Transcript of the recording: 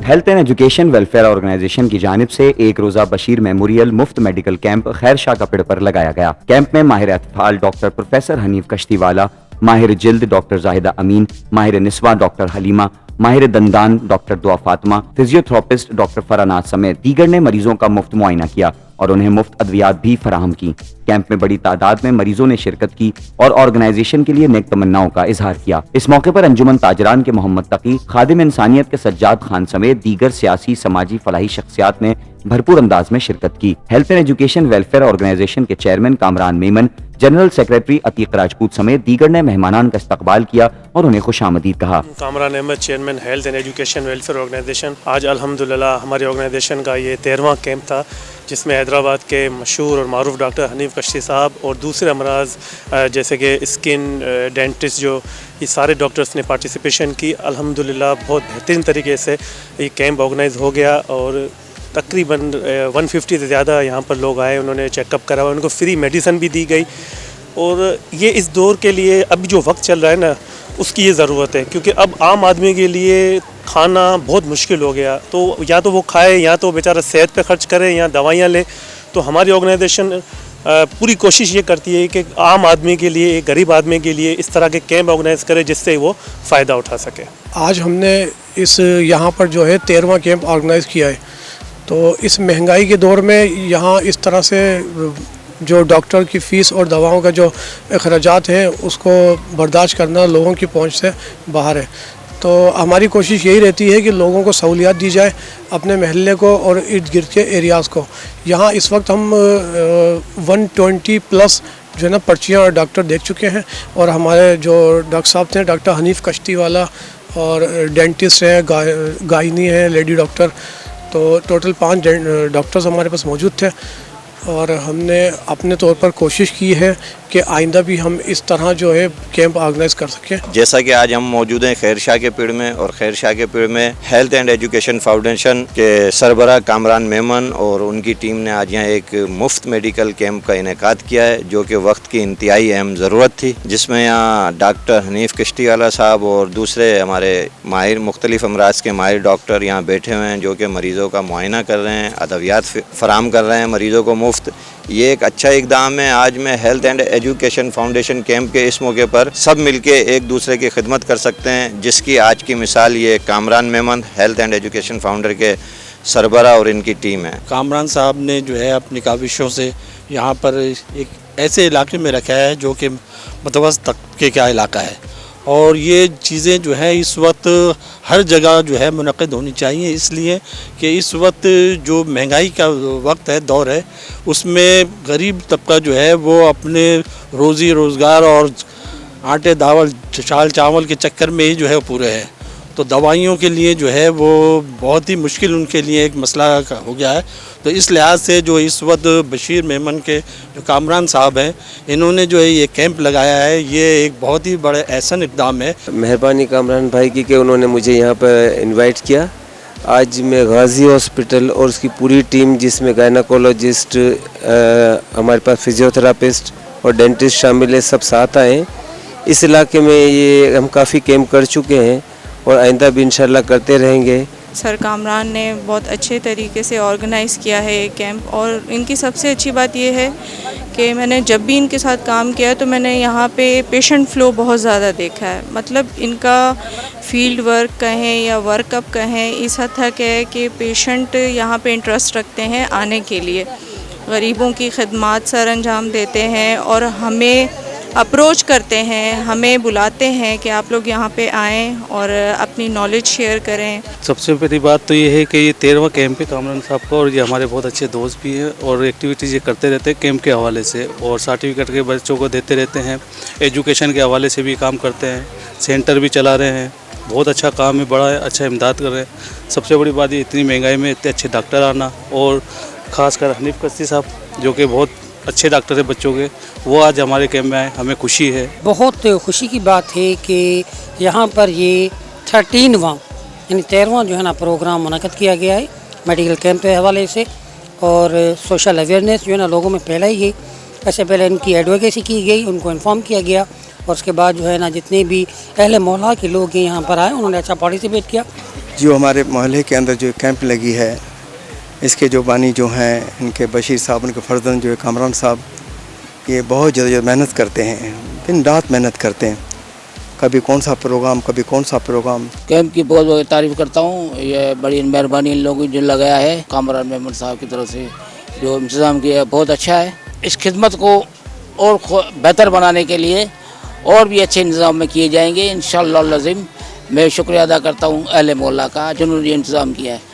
Health and education welfare organization کی جانب سے ایک روزہ بشیر میموریل مفت میڈیکل کیمپ خیر شاہ کپڑ پر لگایا گیا۔ کیمپ میں ماہر اطفال ڈاکٹر پروفیسر حنیف کشتی والا، ماہر جلد ڈاکٹر زاہدہ امین، ماہر نسواں ڈاکٹر حلیمہ، ماہر دندان ڈاکٹر دعا فاطمہ، فزیوتھراپسٹ ڈاکٹر فرانات سمیت دیگر نے مریضوں کا مفت معائنہ کیا اور انہیں مفت ادویات بھی فراہم کی۔ کیمپ میں بڑی تعداد میں مریضوں نے شرکت کی اور آرگنائزیشن کے لیے نیک تمناؤں کا اظہار کیا۔ اس موقع پر انجمن تاجران کے محمد تقی، خادم انسانیت کے سجاد خان سمیت دیگر سیاسی سماجی فلاحی شخصیات نے بھرپور انداز میں شرکت کی۔ Health and education welfare organization کے chairman Kamran Memon, general secretary Atiq Rajput سمیت دیگر نے مہمانان کا استقبال کیا اور انہیں خوش آمدید کہا۔ Kamran Ahmed, chairman health and education welfare organization. آج الحمدللہ ہماری آرگنائزیشن کا یہ 13واں کیمپ تھا، جس میں حیدرآباد کے مشہور اور معروف ڈاکٹر حنیف کشتی صاحب اور دوسرے امراض جیسے کہ اسکن، ڈینٹسٹ، جو یہ سارے ڈاکٹرز نے پارٹیسپیشن کی۔ الحمدللہ بہت بہترین طریقے سے یہ کیمپ آرگنائز ہو گیا اور تقریباً 150 سے زیادہ یہاں پر لوگ آئے، انہوں نے چیک اپ کرا، ان کو فری میڈیسن بھی دی گئی۔ اور یہ اس دور کے لیے اب جو وقت چل رہا ہے نا، اس کی یہ ضرورت ہے، کیونکہ اب عام آدمی کے لیے کھانا بہت مشکل ہو گیا، تو یا تو وہ کھائے یا تو بیچارہ صحت پہ خرچ کرے یا دوائیاں لے۔ تو ہماری آرگنائزیشن پوری کوشش یہ کرتی ہے کہ عام آدمی کے لیے، غریب آدمی کے لیے اس طرح کے کیمپ آرگنائز کرے جس سے وہ فائدہ اٹھا سکے۔ آج ہم نے یہاں پر جو ہے 13واں کیمپ آرگنائز کیا ہے، تو اس مہنگائی کے دور میں یہاں اس طرح سے جو ڈاکٹر کی فیس اور دواؤں کا جو اخراجات ہیں اس کو برداشت کرنا لوگوں کی پہنچ سے باہر ہے۔ تو ہماری کوشش یہی رہتی ہے کہ لوگوں کو سہولیات دی جائے اپنے محلے کو اور ارد گرد کے ایریاز کو۔ یہاں اس وقت ہم 120 پلس جو ہے نا پرچیاں اور ڈاکٹر دیکھ چکے ہیں، اور ہمارے جو ڈاکٹر صاحب تھے، ڈاکٹر حنیف کشتی والا اور ڈینٹسٹ ہیں، گائنی ہیں، لیڈی ڈاکٹر، تو ٹوٹل 5 ڈاکٹرز ہمارے پاس موجود تھے۔ اور ہم نے اپنے طور پر کوشش کی ہے کہ آئندہ بھی ہم اس طرح جو ہے کیمپ آرگنائز کر سکیں۔ جیسا کہ آج ہم موجود ہیں خیر شاہ کے پیڑ میں، اور خیر شاہ کے پیڑ میں ہیلتھ اینڈ ایجوکیشن فاؤنڈیشن کے سربراہ کامران میمن اور ان کی ٹیم نے آج یہاں ایک مفت میڈیکل کیمپ کا انعقاد کیا ہے، جو کہ وقت کی انتہائی اہم ضرورت تھی، جس میں یہاں ڈاکٹر حنیف کشتی والا صاحب اور دوسرے ہمارے ماہر، مختلف امراض کے ماہر ڈاکٹر یہاں بیٹھے ہوئے ہیں، جو کہ مریضوں کا معائنہ کر رہے ہیں، ادویات فراہم کر رہے ہیں مریضوں کو مفت۔ یہ ایک اچھا اقدام ہے۔ آج میں health and education foundation camp کے اس موقع پر سب مل کے ایک دوسرے کی خدمت کر سکتے ہیں، جس کی آج کی مثال یہ Kamran Memon health and education founder کے سربراہ اور ان کی ٹیم ہے۔ کامران صاحب نے جو ہے اپنی کاوشوں سے یہاں پر ایک ایسے علاقے میں رکھا ہے جو کہ متوسط طبقے کا علاقہ ہے، اور یہ چیزیں جو ہے اس وقت ہر جگہ جو ہے منعقد ہونی چاہیے، اس لیے کہ اس وقت جو مہنگائی کا وقت ہے، دور ہے، اس میں غریب طبقہ جو ہے وہ اپنے روزی روزگار اور آٹے داول چال چاول کے چکر میں ہی جو ہے پورے ہے، تو دوائیوں کے لیے جو ہے وہ بہت ہی مشکل ان کے لیے ایک مسئلہ ہو گیا ہے۔ تو اس لحاظ سے جو اس وقت بشیر میمن کے جو کامران صاحب ہیں، انہوں نے جو ہے یہ کیمپ لگایا ہے، یہ ایک بہت ہی بڑے احسن اقدام ہے۔ مہربانی کامران بھائی کی کہ انہوں نے مجھے یہاں پر انوائٹ کیا۔ آج میں غازی ہاسپٹل اور اس کی پوری ٹیم، جس میں گائناکولوجسٹ، ہمارے پاس فزیوتھراپسٹ اور ڈینٹسٹ شامل ہے، سب ساتھ آئے ہیں۔ اس علاقے میں یہ ہم کافی کیمپ کر چکے ہیں اور آئندہ بھی انشاءاللہ کرتے رہیں گے۔ سر کامران نے بہت اچھے طریقے سے آرگنائز کیا ہے یہ کیمپ، اور ان کی سب سے اچھی بات یہ ہے کہ میں نے جب بھی ان کے ساتھ کام کیا تو میں نے یہاں پہ پیشنٹ فلو بہت زیادہ دیکھا ہے، مطلب ان کا فیلڈ ورک کہیں یا ورک اپ کہیں اس حد تک ہے کہ پیشنٹ یہاں پہ انٹرسٹ رکھتے ہیں آنے کے لیے، غریبوں کی خدمات سر انجام دیتے ہیں اور ہمیں اپروچ کرتے ہیں، ہمیں بلاتے ہیں کہ آپ لوگ یہاں پہ آئیں اور اپنی نالج شیئر کریں۔ سب سے پہلی بات تو یہ ہے کہ یہ 13واں کیمپ ہے کامران صاحب کا، اور یہ ہمارے بہت اچھے دوست بھی ہیں، اور ایکٹیویٹیز یہ کرتے رہتے ہیں کیمپ کے حوالے سے، اور سرٹیفکیٹ کے بچوں کو دیتے رہتے ہیں، ایجوکیشن کے حوالے سے بھی کام کرتے ہیں، سینٹر بھی چلا رہے ہیں، بہت اچھا کام ہے، بڑا ہے، اچھا امداد کر رہے ہیں۔ سب سے بڑی بات یہ اتنی مہنگائی میں اتنے اچھے ڈاکٹر آنا، اور خاص کر حنیف کشتی صاحب جو کہ بہت اچھے ڈاکٹر ہیں بچوں کے، وہ آج ہمارے کیمپ میں آئے، ہمیں خوشی ہے۔ بہت خوشی کی بات ہے کہ یہاں پر یہ 13واں یعنی 13واں جو ہے نا پروگرام منعقد کیا گیا ہے میڈیکل کیمپ کے حوالے سے، اور سوشل اویئرنیس جو ہے نا لوگوں میں پھیلائی گئی۔ ایسے پہلے ان کی ایڈوکیسی کی گئی، ان کو انفارم کیا گیا، اور اس کے بعد جو ہے نا جتنے بھی اہل مولا کے لوگ یہاں پر آئے انہوں نے اچھا پارٹیسپیٹ کیا۔ جو ہمارے محلے کے اندر جو کیمپ لگی ہے اس کے جو بانی جو ہیں ان کے بشیر صاحب ان کے فرزند جو ہے کامران صاحب یہ بہت زیادہ محنت کرتے ہیں دن رات محنت کرتے ہیں کبھی کون سا پروگرام کیمپ کی بہت بہت تعریف کرتا ہوں یہ بڑی مہربانی ان لوگوں جو لگایا ہے کامران محمد صاحب کی طرف سے جو انتظام کیا ہے بہت اچھا ہے اس خدمت کو اور بہتر بنانے کے لیے اور بھی اچھے انتظام میں کیے جائیں گے انشاءاللہ العظیم میں شکریہ ادا کرتا ہوں اہل محلہ کا جنہوں نے یہ انتظام کیا ہے